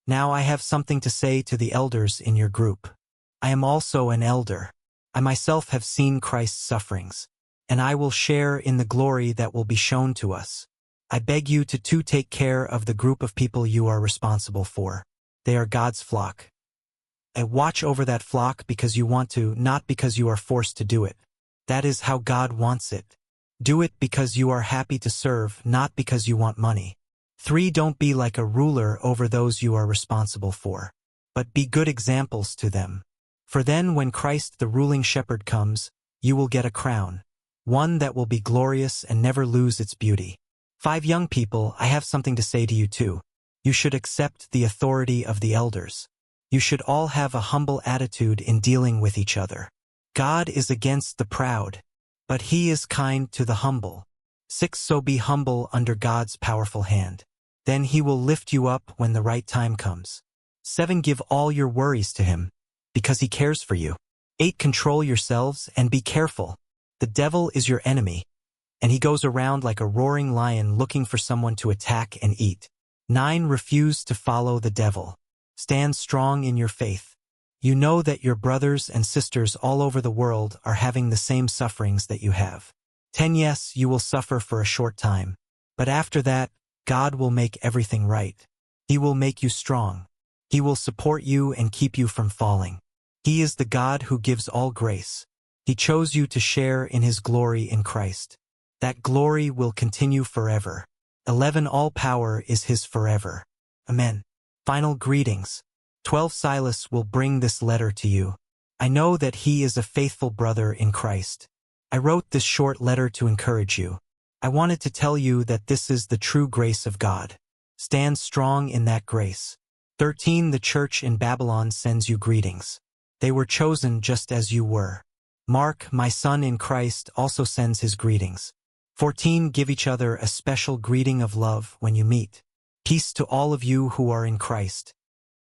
Now I have something to say to the elders in your group. I am also an elder. I myself have seen Christ's sufferings, and I will share in the glory that will be shown to us. I beg you to take care of the group of people you are responsible for. They are God's flock. I watch over that flock because you want to, not because you are forced to do it. That is how God wants it. Do it because you are happy to serve, not because you want money. 3. Don't be like a ruler over those you are responsible for, but be good examples to them. For then when Christ the ruling shepherd comes, you will get a crown, one that will be glorious and never lose its beauty. 5. Young people, I have something to say to you too. You should accept the authority of the elders. You should all have a humble attitude in dealing with each other. God is against the proud, but he is kind to the humble. 6. So be humble under God's powerful hand. Then he will lift you up when the right time comes. 7. Give all your worries to him, because he cares for you. 8. Control yourselves and be careful. The devil is your enemy, and he goes around like a roaring lion looking for someone to attack and eat. 9. Refuse to follow the devil. Stand strong in your faith. You know that your brothers and sisters all over the world are having the same sufferings that you have. 10. Yes, you will suffer for a short time, but after that, God will make everything right. He will make you strong. He will support you and keep you from falling. He is the God who gives all grace. He chose you to share in his glory in Christ. That glory will continue forever. 11. All power is his forever. Amen. Final greetings. 12. Silas will bring this letter to you. I know that he is a faithful brother in Christ. I wrote this short letter to encourage you. I wanted to tell you that this is the true grace of God. Stand strong in that grace. 13. The church in Babylon sends you greetings. They were chosen just as you were. Mark, my son in Christ, also sends his greetings. 14. Give each other a special greeting of love when you meet. Peace to all of you who are in Christ.